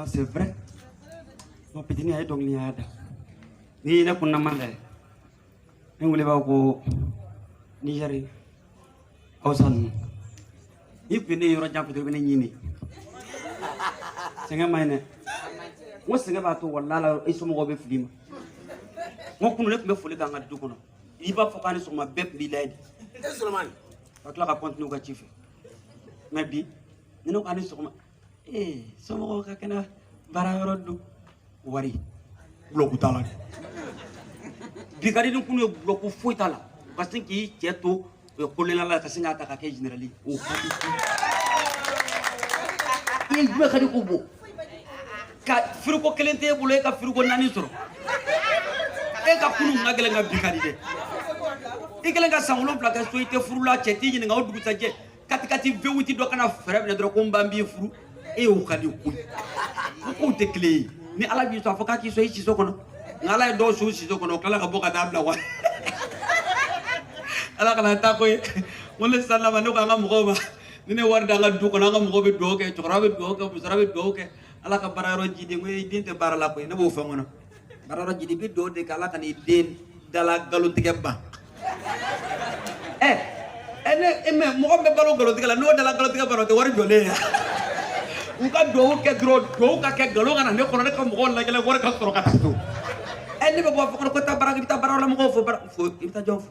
Non, c'est vrai. Mon petit nid est donc liada. Ni na kunna mande. Ni wule ba ko Nigeria. Ausan. Ni pini yoro jamp to bene nyini. Senga mayne. Mo senga ba to wallala e sumo go be fudima. Mo kunu lek be fuli ka ngadu kono. Iba fokani so ma bep bi lady. Solomon. Bakla ka continue ka chief. Mais bi ni no kani so ma sumo go ka kana bara yoro du wari. Bloku tala. Bi kadi dun kunu bloku fuitala. Parce que tieto kolela la kasinga ta ka ke generally. O il be kadi kubo. Ka firuko kelente bulo ka firuko nani soro. E ka kunu ngagele nga bi kadi de. Igele nga sangulon plaka so ite furula cheti ni nga odugu taje. Kati vewuti do kana frère ne dro ko mbambi furu e o kadi ku. Ko te clé. Ni ala bi so afoka ki so ichi so kono ngala do so ichi so kono kala ka boka dabla wa ala kala ta ko wala sallama no ka ngam goba ni ne warda nga du kono ngam gobe do ke chorabe do ke busarabe do ke ala ka bararo jidi ngoy dinte barala ko ne bo fa ngono bararo jidi bi do de kala kan den dala galu tige ba ene mo be balo galu tige la no dala galu tige baro te wari jole ya uka do ke dro do ka ke galo ngana ne kono ne ko mo la gele wor ka tro ka tastu enne be bo ko ta bara kita bara la mo fo ita jo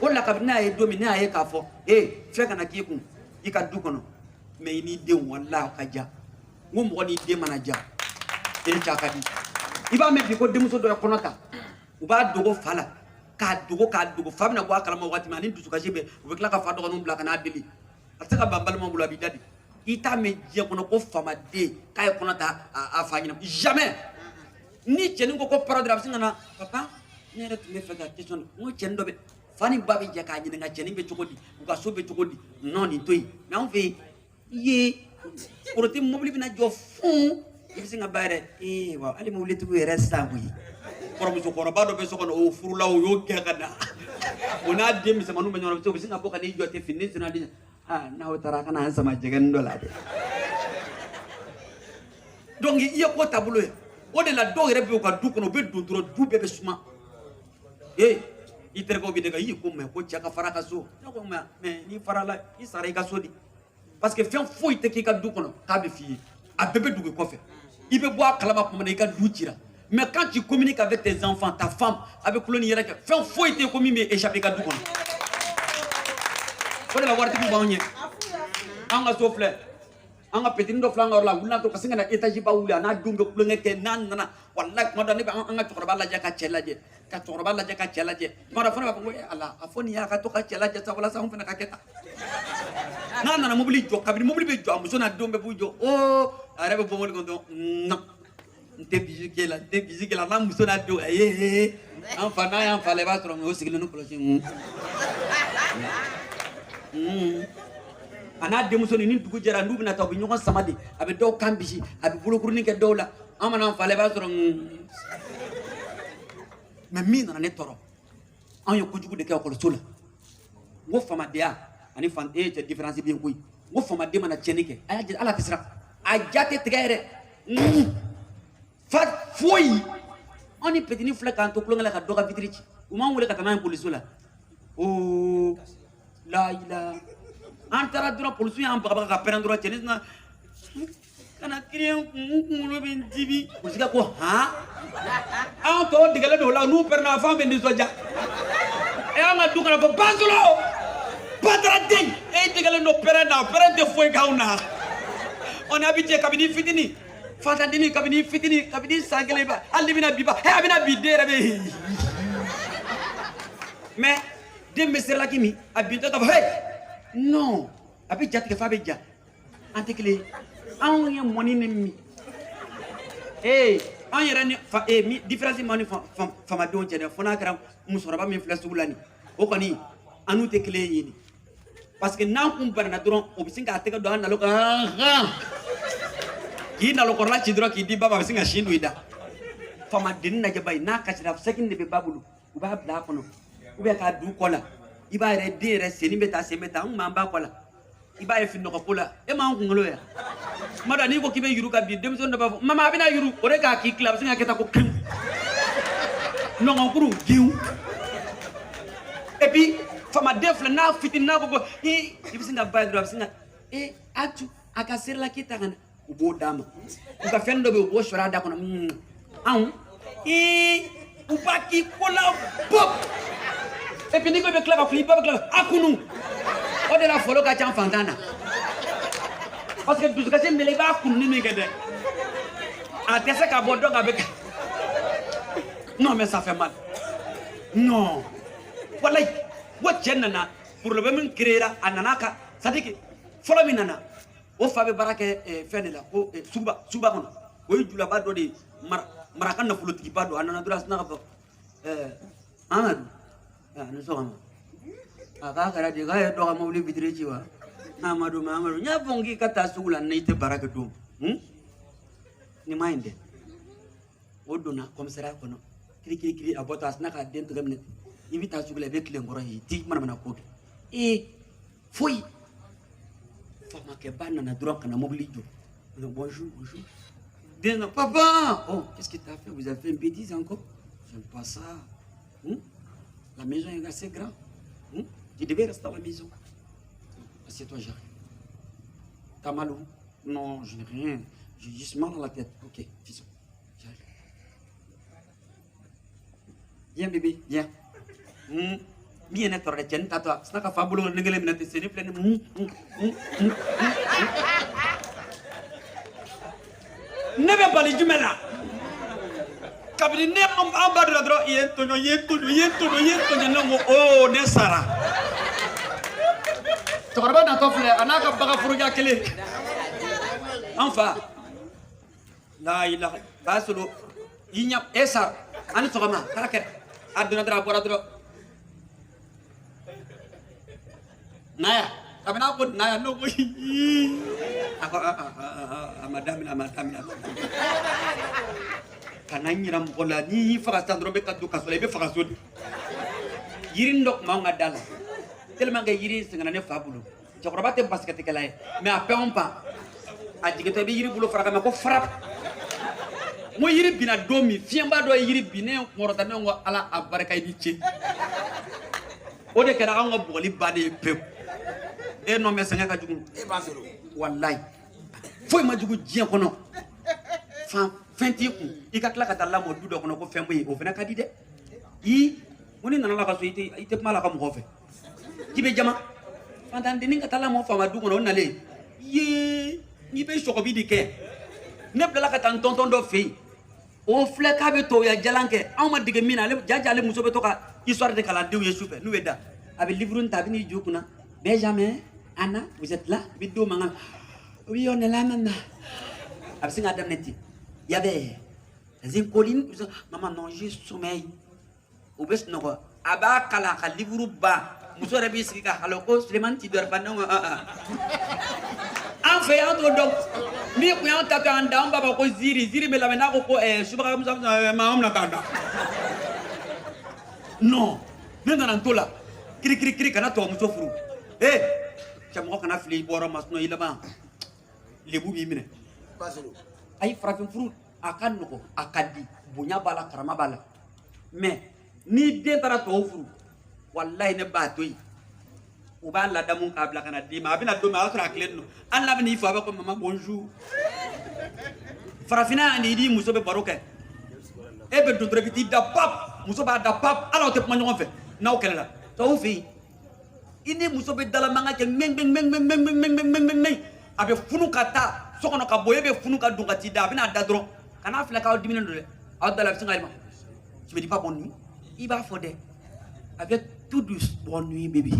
wala ka bina e domina e ka fo fe kana ki ku ika du kono me ni de wala ka ja mo mo ni de manaja e cha ka di iba me bi ko de muso do kono ta uba dogo fala ka dogo famna ko akala mo wati mani du suka jebe o be kla ka fa do no bla kana deli ataka bambal mo bula bidadi ita me je kono ko fama de kay kono ta a fanyina jamais ni cheni ko paragraphe singana papa ne rek me faga question mo chen do be fani babi je ka nyi nga cheni be chokodi uga so be chokodi non ni toy mais on fait ye poroti mo bli bina jo fun ibisinga bare wa ali mo letu be resta bu ko mo so ko ba do be so kono o furula o yo ke kana ona dem se manu be nyoro so bisinga boka ni jote fini sina di na utara kana sama jegen dola de donc il y a quoi tableau o de la do rebe ko du kono be do dro du be suma itere ko bi de ga yi ko me ko chaka faraka so na ko me ni farala i sare ga so di parce que fian foi te ki ka du kono ka be fi a bébé du ko fait il peut boire kalama ko me ka du tira mais quand tu communiques avec tes enfants ta femme avec coloni yera que fian foi te ko mi me échapper ka du kono ko de la warti bu bawñe anga sofle anga petindo flanga la wulna to kasinga na etaji ba wula na dumbe ku ngeke nan nana wallahi ko dani ba anga to bala jaka chelaje ka to bala jaka chelaje mara fona ba ko ala afoni ya ka to ka chelaje sa wala sa hum fena ka keta nan nana mobili jo kabini mobili be jo amuso na dumbe bu jo arebe bo mo ko do no te biziki la na muso na do en fana ya fale ba tro ngo sigilo no polosi ana demuso ni dugu jara ndu bina taw bi ñoko samadi abe do kambisi abe bulukuru ni ke dowla amana fale ba soro mais min na ne toro an yo kujugu de ke ko sula ngo fama dia ani fan te différence bi ngoy ngo fama de mana chenike aya ala tisra a jate tigere fat foi oni petini flaka to klonga la ka doga vitrici uma ngule katana police la la ila antara dura polisi yang baka peran dura jenis na kana kriyan kumulo ben tibi usika ko an to digala do la nu perna fa ben soja anga dukana ko banzulo patra ding digala no perna de foi gauna on habite kabini fitini fata dini kabini fitini kabini sangele ba alibina biba abina bidere be mais dem mesere la kimi abito ta non abi jati ke fa be ja antekle an ye moni ne mi an yera ni fa mi différence mani fa ma don jene fona kara musoraba min fla sugulani o kani anu te kle yini parce que nan kum barna dron o bisinga tega do an nalo ki nalo ko la ci dro ki di baba bisinga shindu ida fa ma din na jabay na ka ci da sakin de be babulu uba bla kono ube ka du kola iba re dire seni beta se meta mamba kola iba e finno ko kola e ma ngolo ya Madani ko kibe yuru ka bi demson da ba mama abina yuru ore ka ki club singa keta ko kim non nguru giu et puis fama defle na fitin na ko ibisinga badro bisinga atu aka serla kita kana ubo dama uka fendo be ubo shora da kono an ubaki kola pop et puis niko be club flip up club akunu o de la folo ka chan fantana parce que tout ce que me leva akunu ni ngede a tese ka bodo avec non mais ça fait mal non voilà what chenna pour le même créer ananaka sadiki follow me nana o fabe barake fenela o suba kono o jula ba do de marakan na fulo tiki ba do anana dura sna ko amadou no so ama aka kara de ga do ga mawli bidire jiwa amadou nya bongi kata sugula neite barake do ni mind o dona comme ça kono kiri abota asna ka dentro gamne invita sugula avec le ngoro yi ti mana ko foi fama ke bana na droit kana mobili jo bonjour bien papa oh qu'est-ce que tu as fait vous avez fait une bêtise encore j'aime pas ça la maison est assez grande tu devais rester à la maison assieds-toi j'arrive t'as mal où non je n'ai rien j'ai juste mal à la tête ok fils j'arrive viens bébé viens bien être de chen tata snaka fabulo ngele minate seni plein nebe bali jumela kabini ne am badra dro yento no oh ne sara to garba na to fle anaka baga furuja kele enfin la ilaha basulu yinya esa an to gama karake aduna dra boradro Naya, kami nak pun Naya no boy. Aku amadam. Karena nyiram pola ni fakastan robe kadu kasole be fakasud. Yirin dok mau ngadala. Tellement que yirin sengane fabulu. Cokroba tem pas ketika lain. Mais apa ompa? Aji kita be yiri bulu faraka me ko frap. Mo yiri bina domi, fiamba do yiri bine morotane ngo ala abaraka ni ci. Ode kera ngo boli bade pep. Non mais sanga ka jugu wallahi foi ma jugu jien kono fa fenti ku ikatla ka talla mo dudo kono ko fembo yi o fena kadi de yi woni nana la ka so ite mala ka mo hofe kibe jama fantan de ninga talla mo fa ma du kono nale ye ni be shoko bi dike ne bla ka tan tonton do fe o fle ka be to ya jalanke aw ma dige mina le jajale muso be to ka histoire de kala dew ye soupe nous weda avec livrun tabini jukuna Benjamin Anna, vous êtes là? Bidou manga. Oui, on est là maintenant. Absing Adam Neti. Il y avait des collines. Maman, non, j'ai sommeil. Ou best non. Aba kala kaliburu ba. Muso rebi sika haloko. Suleiman ti dor pas non. En fait, entre donc. Ni ko yan tape en down baba ko ziri me la mena ko subaka musa ma amna kanda. Non. Nena nantola. Kiri kana to muso furu. Chamo kana fili boro masno ilama lebu bi mine ay frafin furu akan noko akadi bunya bala karama bala mais ni de tara to furu wallahi ne batoy o ba la damun kabla kana di ma bina do ma asra klenno alla bini fa ba ko mama bonjour frafina ani di muso be baroke be do drebiti da pap muso ba da pap ala te manyo fe na o kala to fi ini muso be dala manga ke meng abe funu kata sokono ka boye be funu ka dunga ti da bina da dron kana fla ka dimine do le adala bi singalima je me dis pas bonne nuit il va fodé avec tout douce bonne nuit bébé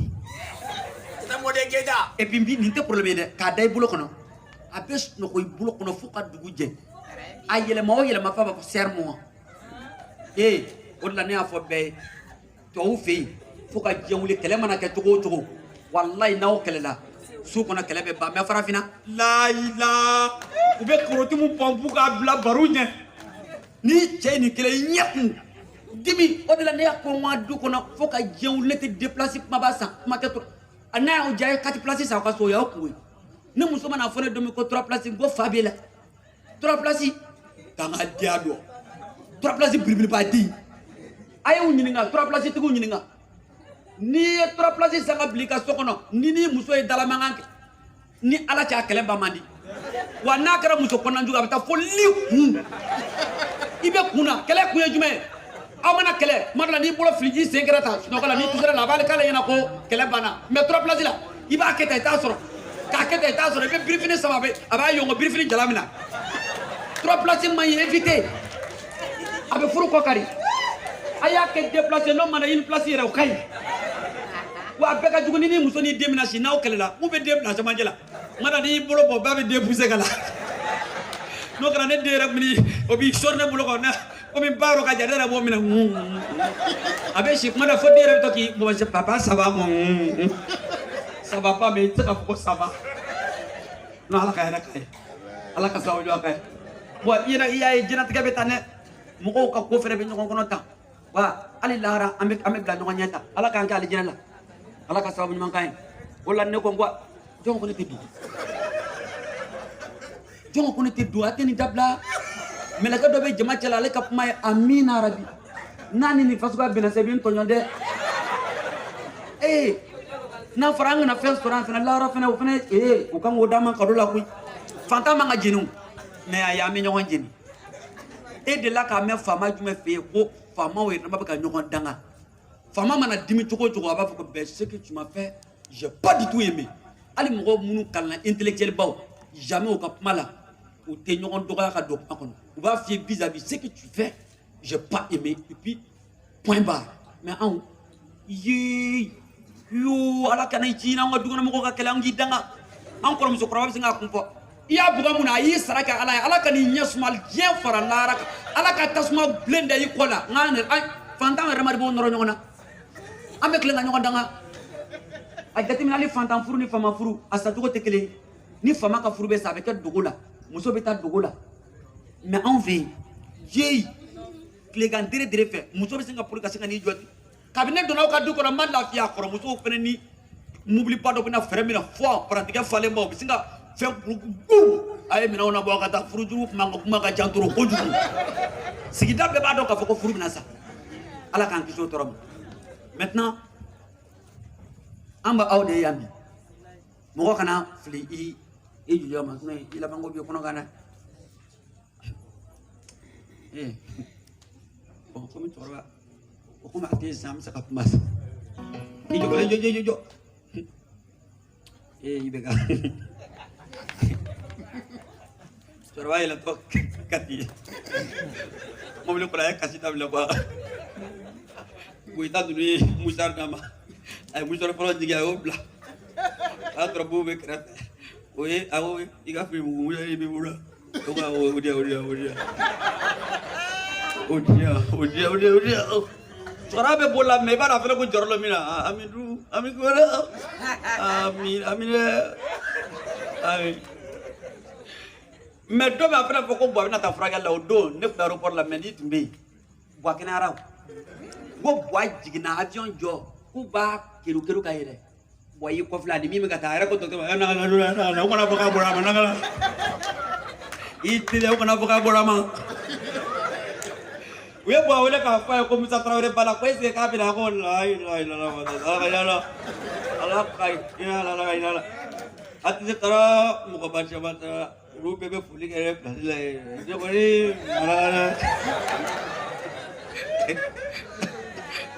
ta modé geda et puis ni te problème de ka day bulo kono abe no koy bulo kono fuka dugu je ayele ma fa ba sermo on la ne a fo be to fi fuka jewle kele mana ke togo wallahi naw kele la su kona kele be ba me farafina la ila ube koroti mu pompu ka bla barunya ni cheni kele nyap dimi o de la ne ko ma du kona fuka jewle te déplacer ma basa ma ke to ana o jaay kati placer sa ka so ya ko ne muso mana fɔ ne don min ko 3 places ko fa b'e la 3 places k'an ka diya dɔn 3 places belebeleba di a y'u ɲininka 3 places tigiw ɲininka n'i ye 3 places san ka bila i ka so kɔnɔ ni n'i muso ye dalamankan kɛ ni ala cɛ a kɛlɛ ban man di wa n'a kɛra muso kɔnɔnajugu a bɛ taa fo li kun i bɛ kun na kɛlɛ kun ye jumɛn ye aw mana kɛlɛ tuma dɔ la n'i bolo filiji sen kɛra ta sunɔgɔ la n'i tusera la a b'ale k'ale ɲɛna ko kɛlɛ banna mais 3 places la i b'a kɛ tan i t'a sɔrɔ k'a kɛ tan i t'a sɔrɔ i bɛ birifini sama a b'a yɔngɔ birifini jala min na 3 places man ɲi éviter a bɛ furu kɔ kari a y'a kɛ 2 places n'o mana une place yɛrɛ o ka ɲi wa a bɛɛ ka jugu ni ni muso ni den bɛna si n'aw kɛlɛla u bɛ den bila cɛmancɛ la tuma dɔ n'i y'i bolo bɔ ba bɛ den poussé ka la n'o kɛra ne den yɛrɛ tun o b'i sɔri ne bolo kɔnɔ komi ba yɔrɔ ka jan ne yɛrɛ b'o minɛ a bɛ si tuma dɔ fo den yɛrɛ bɛ to k'i mɔgɔ papa ça va mon ça va pas mais i tɛ se ka fɔ ko ça va non ala ka hɛrɛ k'a ye ala ka sababu ɲuman k'a ye bon i y'a ye diɲɛlatigɛ bɛ tan dɛ mɔgɔw ka ko fɛnɛ bɛ ɲɔgɔn kɔnɔ tan wa hali lahara an bɛ bila ɲɔgɔn ɲɛ tan ala k'an kɛ alijinɛ la ala ka sababu ɲuman k'a ye o la ne ko n ko jɔn ko ne tɛ don jɔn ko ne tɛ don a tɛ nin dabila mɛlɛkɛ dɔ bɛ jama cɛla ale ka kuma ye amina arabi n'a ni nin fasuguya bɛnna se i bɛ n tɔɲɔ dɛ n'a fɔra an kana fɛn sɔrɔ an fana lahara fana o fana o kan k'o d'a ma kado la koyi fantan man ka jeni o mais a ye an bɛ ɲɔgɔn jeni e delila k'a mɛn faama jumɛn fɛ yen ko faamaw yɛrɛ dama bɛ ka ɲɔgɔn danga faama mana dimi cogo o cogo a b'a fɔ ko ben ce que tu m'as fait j'ai pas du tout aimé hali mɔgɔ minnu kalanna intellectuel baw jamais u ka kuma la u tɛ ɲɔgɔn dɔgɔya ka don kuma kɔnɔ u b'a f'i ye vis-à-vis ce que tu fais j'ai pas aimé et puis point barre mais anw yee yoo ala kana i ci n'anw ka dukɔnɔmɔgɔw ka kɛlɛ an k'i danga an kɔrɔmusokɔrɔba bɛ se k'a kun fɔ i y'a buga mun na a y'i sara kɛ ala ye ala ka n'i ɲɛ suma diɲɛ fara lahara kan ala ka tasuma bilen da i kɔ la fantan yɛrɛ ma de b'o nɔrɔ ɲɔgɔn na an bɛ tilen ka ɲɔgɔn danga a jateminɛ hali fantan furu ni faama furu a sacogo tɛ kelen ni faama ka furu bɛ sa a bɛ kɛ dogo la muso bɛ taa dogo la mais anw fɛ yen jeyi tilegan dere dere fɛ muso bɛ se ka pori ka se ka n'i jɔ ten kabini ne donna aw ka du kɔnɔ n ma lafiya a kɔrɔ musow fana ni mobiliba dɔ bɛna fɛrɛ min na fɔ parantikɛ falen ba u bɛ se ka fɛn kurukugu a ye minɛnw na bɔ a ka taa furujuru kuma ka jan toro kojugu sigida bɛɛ b'a dɔn k'a fɔ ko furu bɛna sa ala k'an kisi o tɔɔrɔ ma maintenant an bɛ aw de ye yan bi mɔgɔ kana fili i juliya ma sinon i laban ko b'i kɔnɔ kan dɛ bon komi cɛkɔrɔba o komi a tɛ san an bɛ se ka kuma sisan i jɔ i bɛ ka cɛkɔrɔba yɛlɛtɔ ka di mobili kɔnɔ a ye kasi daminɛ quoi Goyita ninnu ye musari d'a ma a ye musari fɔlɔ jigin a y'o bila a y'a sɔrɔ bow bɛ kɛrɛfɛ o ye a ko i ka fini mugu i bɛ wula o ko o diya cɛkɔrɔba bɛ bolo la mɛ i b'a dɔn a fana ko jɔrɔ la min na ami ko dɛ ami dɛ ami mɛ dɔ bɛ a fana fɔ ko bɔ a bɛna taa furakɛli la o don ne tun bɛ aéroport la mɛ n'i tun bɛ yen bɔ a kɛnɛyara o ko bɔ jiginna avion jɔ k'u b'a keru ka yɛlɛ bɔ y'i kɔfilɛ a ni min bɛ ka taa a yɛrɛ ko dɔgɔtɔrɔ ma o kana fɔ k'a bɔra a ma nagala i teliya o kana fɔ k'a bɔra a ma u ye bɔ a wele k'a fɔ a ye ko Musa Tarawele ba la ko est-ce que k'a bɛna ko ala ka yala ala ka yala a tɛ se taara mɔgɔba caman taara olu bɛɛ bɛ foli kɛ pilasi la yen ne kɔni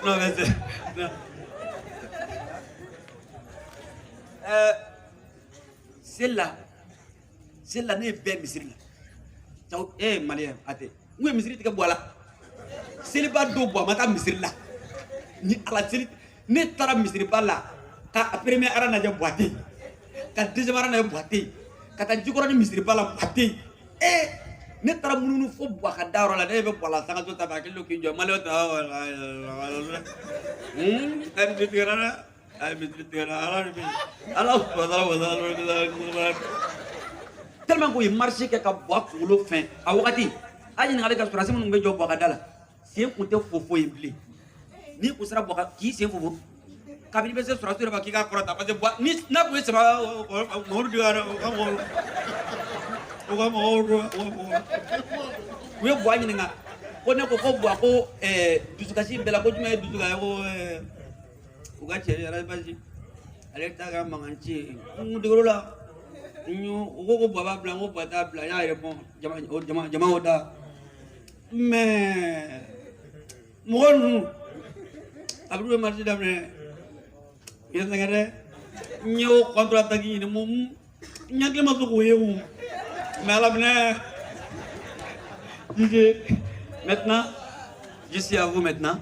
non mais celle-là ne ye bɛɛ misiri la maliyɛn a tɛ n ye misiri tigɛ bɔ a la seliba don bɔ a ma taa misiri la ni ala seli ne taara misiriba la ka premier ara lajɛ Buwate ka deuxième ara lajɛ Buwate ka taa Jikɔrɔ ni misiriba la Buwate ne taara mununu fo Buwa ka da yɔrɔ la ne bɛ Buwa la sangaso ta fɛ hakili k'i jɔ maliyɛn ta tellement ko ye marché kɛ ka Buwa kunkolo fɛn a wagati a ɲininkali ka sɔrɔsi minnu bɛ jɔ Buwa ka da la sen kun tɛ fofo ye bilen ni u sera Buwa k'i sen fofo kabini bɛ se surasiw yɛrɛ ma k'i ka kɔrɔta parce que ni n'a kun ye saba mɔgɔw digara u ka mɔgɔw u ye buwa ɲininka ko ne ko buwa ko dusukasi bɛɛ la ko jumɛn ye dusuka ye ko u ka cɛ yɛrɛ basi ale ta ka mankan ci n degero la u ko buwa b'a bila n ko buwa t'a bila n y'a yɛrɛ bɔn jama o da mais mɔgɔ ninnu a bɛ marché daminɛ ye sɛgɛn n ye o contre-attaque ɲini n ɲakili ma se k'o ye o mais ala minɛ maintenant je suis à vous maintenant.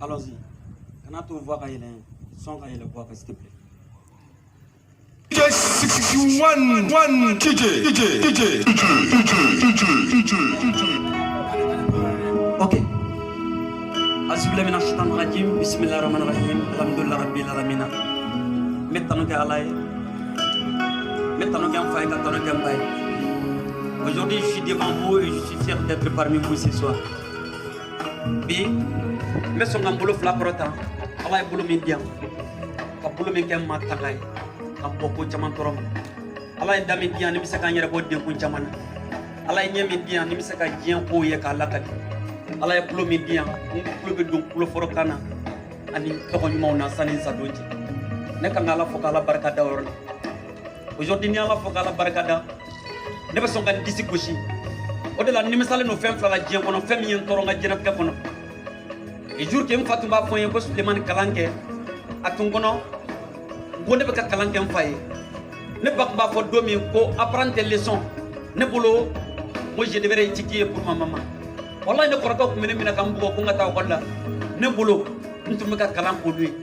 Allons-y. Quand on voit qu'il y a un son, quand il y a le voix, s'il te plaît. Ok. Asbillahi minash shaitanir rajim. Bismillahir rahmanir rahim. Alhamdulillahi rabbil alamin. Maintenant que Allah est. Maintenant qu'il y a un faille, maintenant qu'il y a un bail. Aujourd'hui, je suis devant vous et je suis fier d'être parmi vous ce soir. Bi, mais son gambolo flaprota, Allah est boulot médian. Ka boulot médian matakai, ka boko chaman torom. Allah est damédian, ni misaka nyere bo de kun chaman. Allah est nyémédian, ni misaka dien ko ye ka lakati. Allah est boulot médian, ni boulot bedon boulot forokana. Ani toko nyuma na sanin sa doji. Ne ka ngala foka la baraka da orna. Aujourd'hui ni Allah foka la baraka da. Ne ba songa disi goshi. Au-delà ni misale no fem fala dien kono fem yen toronga jena ka kono. Et jour que Fatou va faire un peu Suleiman Kalanke à ton gono, on ne peut pas Kalanke en faille. Ne pas faire dormir pour apprendre des leçons. Ne boulot, moi je devrais étudier pour ma maman. Voilà, ne crois pas que je ne peux pas ne boulot, nous ne pouvons pas Kalan pour lui.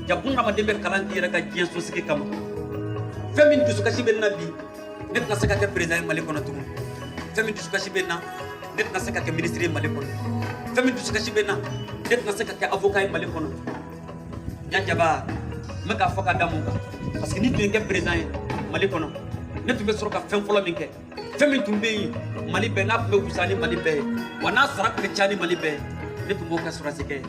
Japon a demandé Kalanke et la Dien Souski Kama. Femine du Sukashi Ben Nabi, net n'a pas président Malekonatou. Femine du Sukashi Ben Nabi, net n'a pas ministre Malekon. Femine du Sukashi Ben Nabi. Net na seka ke avocat mali kono nyajaba maka foka damuka parce que nit ñu ngi président mali kono net be soro ka fem folo minke fem tumbe mali be na be kusani mali be wana sarak ke chani mali be net mo ka sura sike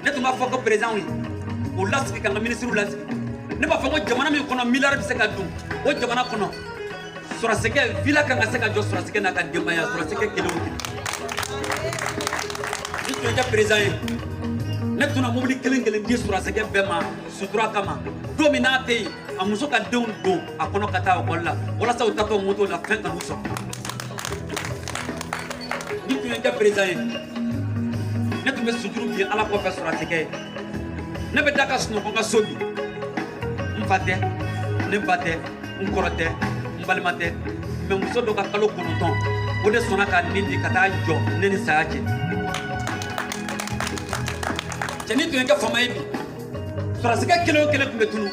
net ma foka président wi o lasiki ka ministre o lasiki ne ba fango jamana mi kono milliard bi seka dum o jamana kono suraseke villa kan seka jo suraseke na ka demaya suraseke kelo ni to ja président ne tuna mobili kelen di suraseke bema sutura kama dominate amuso ka deun do akono kata okolla wala sa utato moto la fin kan uso ni to ja président ne to be sujuru bi ala ko fa suraseke ne be daka sunu ko ka sobi mfate ne bate nkorote balimate mais muso do ka kalo konoton o de sona ka nindi ka taa jɔ ne ni saya cɛ cɛni tun ye ka fama ye bi sɔrɔsikɛ kelen o kelen tun bɛ tunu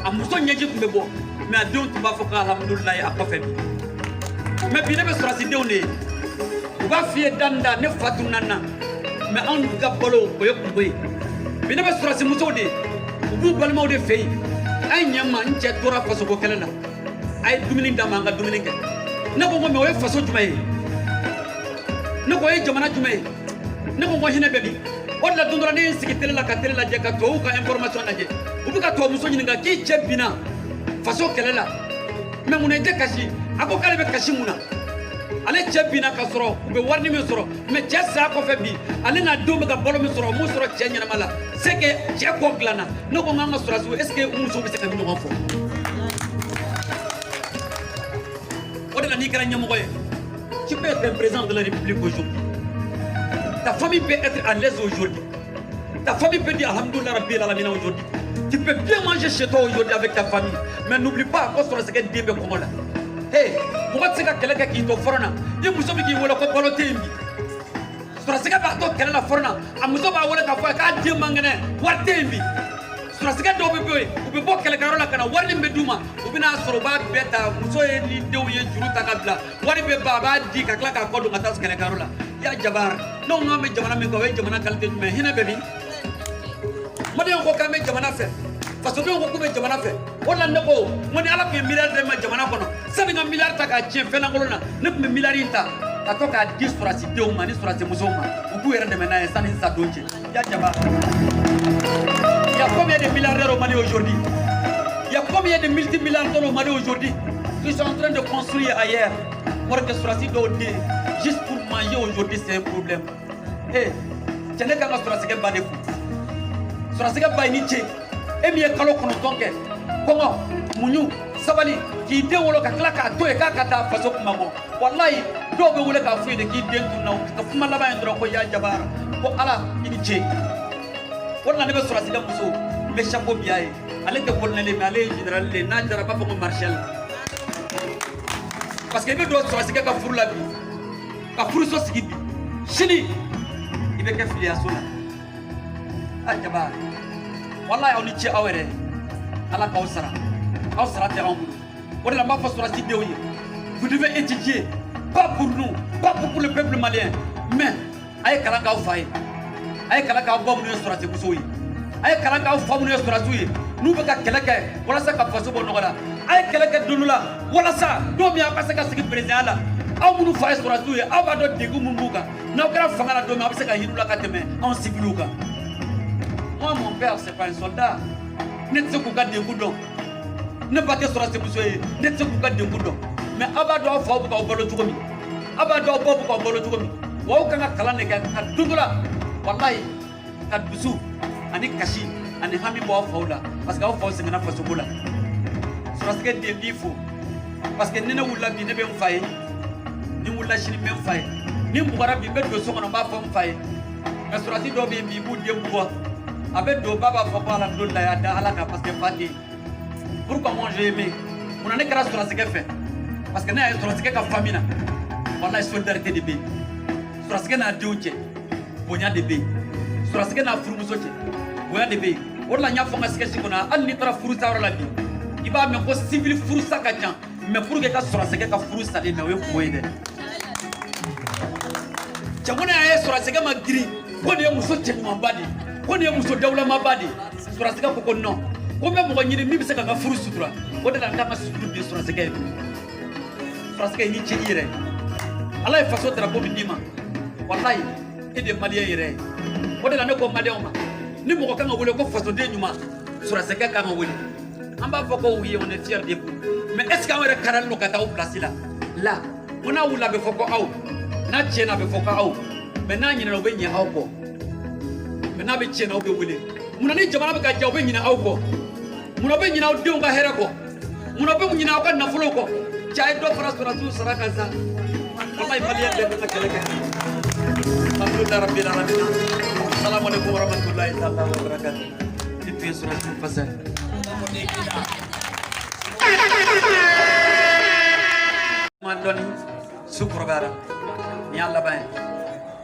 a muso ɲɛji tun bɛ bɔ mais a denw tun b'a fɔ ko alhamdulilayi a kɔfɛ bi mais bi ne bɛ sɔrɔsidenw de ye u b'a f'i ye da ne fa tununa na mais anw ka balo o ye kungo ye bi ne bɛ sɔrɔsimusow de ye u b'u balimaw de fɛ yen a ye ɲɛ ma n cɛ tora fasoko kɛlɛ la ay dumuni dama an ka dumuni kɛ ne ko mais o ye faso jumɛn ye ne ko o ye jamana jumɛn ye ne ko hinɛ bɛ bi o de la don dɔ la ne ye n sigi télé la ka télé lajɛ ka tubabuw ka information lajɛ u bɛ ka tubabu muso ɲininka k'i cɛ binna faso kɛlɛ la mais mun na i tɛ kasi a ko k'ale bɛ kasi mun na ale cɛ binna ka sɔrɔ u bɛ wari min sɔrɔ mais cɛ saya kɔfɛ bi ale n'a denw bɛ ka balo min sɔrɔ mun sɔrɔ cɛ ɲɛnama la c'est que cɛ kɔ dilanna ne ko n k'an ka sɔrɔsiw est ce que musow bɛ se ka ɲɔgɔn fɔ tu peux être un président de la République aujourd'hui. Ta famille peut être à l'aise aujourd'hui. Ta famille peut dire Alhamdoulilah Rabbil Alamin aujourd'hui. Tu peux bien manger chez toi aujourd'hui avec ta famille. Mais n'oublie pas qu'on se regarde bien comme là. Hey, pourquoi tu sais que quelqu'un qui est au front, il y a une personne qui est au baloté. Sur la b'a to kɛlɛ la fɔrɔna a muso b'a wele k'a fɔ k'a den man kɛnɛ wari tɛ yen bi sɔrɔsikɛ dɔw bɛ bɔ yen u bɛ bɔ kɛlɛkɛyɔrɔ la ka na wari min bɛ d'u ma u bɛ n'a sɔrɔ u b'a bɛɛ ta muso ye ni denw ye juru ta ka bila wari bɛ ban a b'a di ka tila k'a kɔ don ka taa kɛlɛkɛyɔrɔ la ya jabar n'anw n'an bɛ jamana min kan o ye jamana qualité jumɛn hinɛ bɛ min maliyɛnw ko k'an bɛ jamana fɛ fasodenw ko k'u bɛ jamana fɛ o la ne ko ni ala tun ye miliyari d'e ma jamana kɔnɔ sani ka miliyari ta k'a tiɲɛ fɛn lankolon na ne tun bɛ miliyari in ta ka to k'a di sɔrɔsidenw ma ni sɔrɔsimusow ma u k'u yɛrɛ dɛmɛ n'a ye sani sa don cɛ ya jabar. Il y a combien de milliardaires au Mali aujourd'hui? Il y a combien de multimilliardaires au Mali aujourd'hui qui sont en train de construire ailleurs pour que Sorasi Dode, juste pour manger aujourd'hui, c'est un problème. Eh, tu n'es qu'à la Sorasi Bade Fou. Sorasi Bainiche, et bien Kalo Konotonke, comment Mounou, Sabali, qui est au Loka, to et Kakata, Faso Mago. Wallahi, Dobe ou le café de qui vient to know, the Fumalaba and Drokoya Jabar, pour Allah, Iniche. Wala ne bɛ sɔrɔsikɛ muso n bɛ chapeau bi a ye ale tɛ colonel mais ale ye général de n'a jara b'a fɔ ko marshal parce que i bɛ don sɔrɔsikɛ ka furu la bi ka furuso sigi bi sini i bɛ kɛ filiyaso la a jaba walahi aw ni ce aw yɛrɛ ala k'aw sara tɛ anw bolo o de la n b'a fɔ sɔrɔsidenw ye vous devez étudier pas pour nous pas pour le peuple malien mais a ye kalan k'aw fa ye a ye kalan k'aw ba minnu ye sɔrɔsimusow ye a ye kalan k'aw fa minnu ye sɔrɔsiw ye n'u bɛ ka kɛlɛ kɛ walasa ka faso bɔ nɔgɔ la a ye kɛlɛ kɛ don dɔ la walasa don min aw ka se ka sigi président la aw minnu fa ye sɔrɔsiw ye aw b'a dɔn degun min b'u kan n'aw kɛra fanga la don min aw bɛ se ka hinɛ u la ka tɛmɛ anw civiliw kan. Moi mon père c'est pas un soldat ne tɛ se k'u ka degun dɔn ne ba tɛ sɔrɔsimuso ye ne tɛ se k'u ka degun dɔn mais aw b'a dɔn aw faw bɛ k'aw balo cogo min aw b'a dɔn aw baw bɛ k'aw balo cogo min wa aw kan ka kalan de kɛ ka don dɔ la wallahi ka dusu ani kasi ani hami bɔ aw faw la parce que aw faw sɛgɛnna fasoko la sɔrɔsikɛ den b'i fo parce que ni ne wulila bi ne bɛ n fa ye ni n wulila sini n bɛ n fa ye ni n bugara bi n bɛ don so kɔnɔ n b'a fɔ n fa ye mais sɔrɔsi dɔw bɛ yen bi i b'u den bugɔ a bɛ don ba b'a fɔ ko alhamdulilayi a da ala kan parce que fa tɛ yen pourquoi moi j'ai aimé munna ne kɛra sɔrɔsikɛ fɛ parce que ne y'a ye sɔrɔsikɛ ka famille na wallahi solidarité de bɛ yen sɔrɔsikɛ n'a denw cɛ bonya de bɛ yen sɔrɔsikɛ n'a furumuso cɛ bonya de bɛ yen o de la n y'a fɔ n ka sketch kɔnɔ hali n'i taara furusa yɔrɔ la bi i b'a mɛn ko civil furusa ka ca mais pour que ka sɔrɔsikɛ ka furu salen mɛ o ye kungo ye dɛ cɛ ko ne y'a ye sɔrɔsikɛ ma girin ko nin ye muso cɛɲumanba de ko nin ye muso dawulamaba de sɔrɔsikɛ ko ko non ko n bɛ mɔgɔ ɲini min bɛ se ka n ka furu sutura o de la n kan ka suturu di sɔrɔsikɛ ye sɔrɔsikɛ i ni ce i yɛrɛ ala ye faso drapeau min d'i ma wallahi e de ye maliyɛn yɛrɛ ye o de la ne ko maliyɛnw ma ni mɔgɔ kan ka wele ko fasoden ɲuman sɔrɔsikɛ kan ka wele an b'a fɔ ko oui on est fier de vous mais est ce que aw yɛrɛ karalen don ka taa aw place la la ko n'a wulila a bɛ fɔ ko aw n'a tiɲɛna a bɛ fɔ ko aw mais n'a ɲinɛna u bɛ ɲɛ aw kɔ mais n'a bɛ tiɲɛna aw bɛ wele munna ni jamana bɛ ka ja u bɛ ɲinɛ aw kɔ munna u bɛ ɲinɛ aw denw ka hɛrɛ kɔ munna u bɛ ɲinɛ aw ka nafolo kɔ cɛ a ye dɔ fara sɔrɔsiw sara kan sa wallahi maliyɛn bɛɛ bɛ ka kɛlɛ kɛ alhamdulilayi rabbil alamin assalamu alaikum warahmatullahi ta'ala wabarakatuh itu yang surat pasal mandoni sukro bara ni Allah bay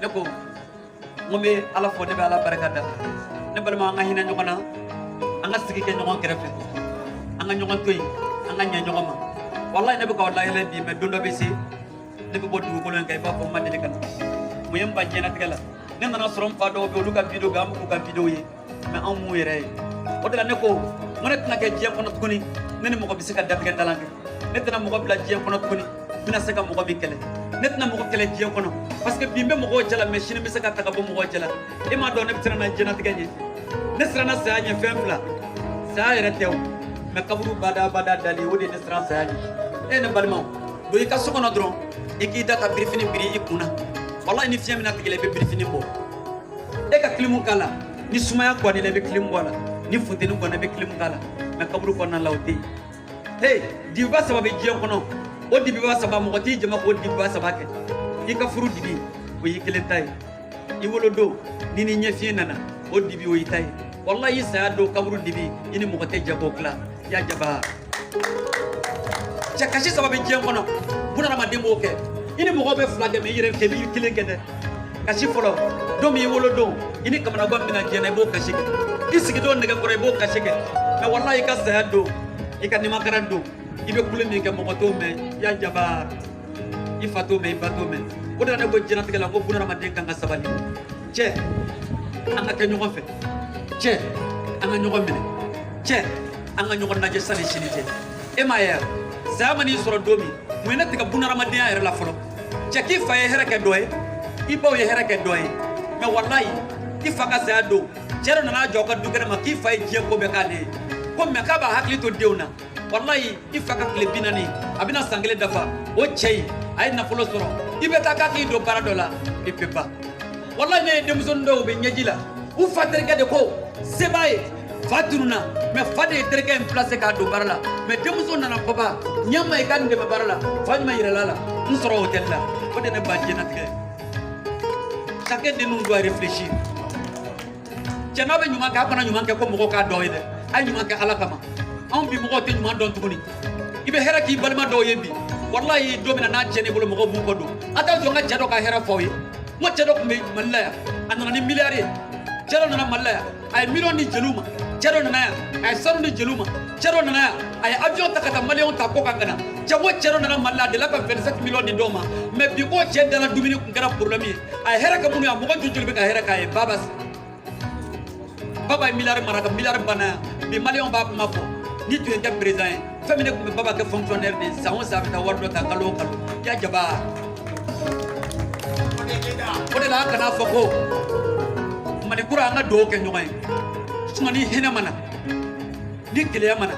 ne ko ngombe ala fo ne be ala barakata ne balma nga hina nyogona anga sigi ke nyogon kerefe anga nyogon toy anga nya nyogoma wallahi ne be ko wallahi le bi me dondo be si ne be bodu ko len kay ba ko madde kan mu yem banje na tigala ne nana sorom fa do be luka video ga mu ka video ye me an mu yere o de la ne ko mo ne tna ke je ko no tukuni ne ne mo ko bisika dabbe dalange ne tna mo ko bla je ko no tukuni mina seka mo ko bi kele ne tna mo ko kele je ko no parce que bimbe mo ko jala machine bi seka taka bo mo ko jala e ma do ne tna na je na tiganye ne sra na sa nya fembla sa yere tew me kaburu bada dali o de ne sra sa nya e ne balma do ka so ko no dron e ki data briefing biri ikuna wallahi ni fiamina tigele be briefing bo e ka klimu kala ni sumaya ko ni lebe klimu wala ni futeni ko na be klimu kala me kaburu ko na lawti hey di ba sababe je ko no o di ba sababa mo ti jema ko di ba sabake i ka furu dibi o yi kele tay i wolo do ni ni nyefi nana o dibi o yi tay wallahi sa do kaburu dibi ini mo ko te jabo kla ya jaba chakashi sababe je ko no buna ma demo ke ini mo ko be flage me yire ke bi kele kede kasi folo do mi wolo do ini kamana gom mina jene bo kasi ke isigi do nega kore bo kasi ke na wallahi ka sa do ikani makaran do ibe kulemi ke mo to me ya jabar ifato me ko da ne go jina tigala ko bunara manden kan sabali che anga ke nyugo fe che anga nyugo mine che anga nyugo naje sali sinite e maya zamani soro domi mo ina tiga bunara manden ya la folo che ki fa ye herake doye ibo ye herake doye me wallahi ifaka sa do chero na joka dugere ma ki fa ye je ko be kale ko me ka ba hakli to dewna wallahi ifaka klebina ni abina sangele dafa o chei ay na folo soro ibe ta ka ki do paradola ipepa wallahi ne demzon do be nyejila u fatere de ko sebaye faturuna me fade terke en place ka do barala me demzon na papa nyama e kan de barala fanyma yirala nsoro hotel la ko de ne badje na ke chacun de nous doit réfléchir janabe nyuma ka kana nyuma ke ko mo ka do ide ay nyuma ke alakama on bi mo te nyuma don tuguni ibe hera ki balma do yebi wallahi domina na jene bolo mo bu ko do ata zo nga jado ka hera foyi mo jado ko me mallaya anana ni milliards jado na mallaya ay million ni jeluma jado na ay sanu ni jeluma jado na ay avion takata million ta ko kangana jawo jado na malla de la ka 27 million di doma me bi ko je dala dumini ko ngara problème ay hera ka munu ya mo ko jujul be ka hera ka e babas baba milliard maraka milliard bana bi million ba ma fo ni tu es président famille ko baba ke fonctionnaire de ça on savait ta wardo ta kalo ya jaba ko de la kana foko mani kura nga do ke nyumay sumani hina mana ni kele mana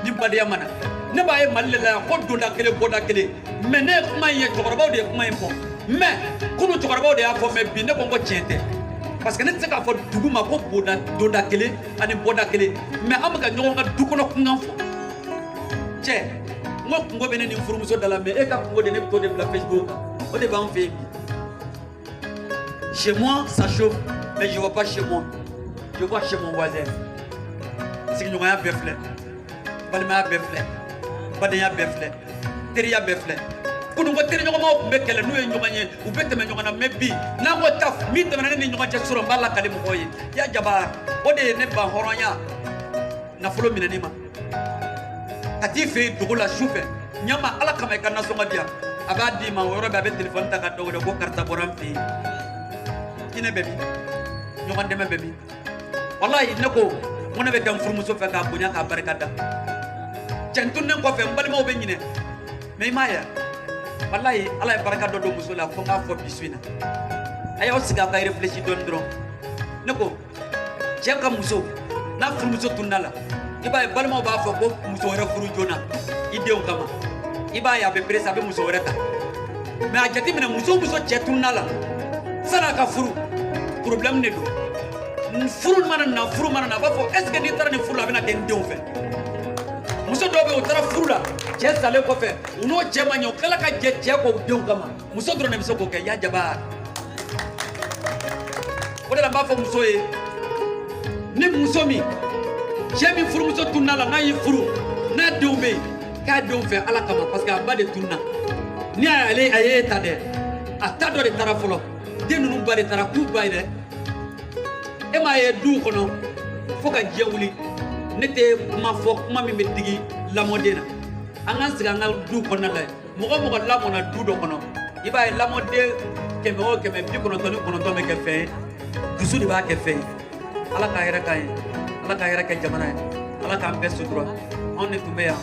ni badiya mana ne baye mallela ko do da kele boda kele mene kuma ye togorbaw de kuma info mais kunu togorbaw de afo me bi ne ko ngo tiente parce que ne se ka fo duguma ko boda do da kele ani boda kele mais am ga nyonga du ko no kunganfo che mo ngo bene ni furumuso dala me e ka ngo de ne to de la Facebook o de ba on fait chez moi ça chauffe mais je vois pas chez moi je vois chez mon voisin si nous a befle balma befle badaya befle teriya befle kunu ngo teri nyoma o bekele nu e nyomanye u beteme nyoma na mebi na ngo taf mi te na ni nyoma je suro mbala kale mo koyi ya jabar o de ne ba horonya na fulo minanima ati fe dugula shufe nyama ala kama kana songa dia abadi ma woro ba be telephone ta ka do ko karta boram fi kine bebi nyoma de bebi wallahi ne ko mona be dam furmuso fe ka bunya ka barkada centun ne ko fe mbali mo be nyine me maya wallahi ala barkado do musula fo nga fo biswina ayo siga ka réfléchir don dron ne ko jeka muso na furmuso tunala iba balmo ba fo ko muso wara furu jona idew kama iba ya be presa be muso wara ta me ajati mina muso chetunala sala ka furu problème ne do furu mana na ba fo est ce que ni tara ni furu la bena den dew fe muso do be o tara furu la je sale ko fe uno je manyo kala ka je ko dew kama muso dro ne biso ko ke ya jaba o de la ba fo muso e ni muso mi jemi furu muso tunala na yi furu na dew be ka dew fe ala kama parce que aba de tunna ni ale aye ta de ata do de tara folo de nunu ba de tara ku ba de e ma ye du kono fo ka jewuli nete ma fo kuma mi be digi la modena anga siga ngal du kono la mo ko la mona du do kono iba la mode keme o keme bi kono to me ke fe dusu di ba ke fe ala ka hera kai ala ka hera kai jamana ala ka ambe sudro on ne tumbe ya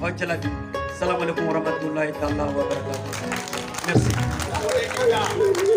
o chala bi assalamu alaikum warahmatullahi taala wabarakatuh merci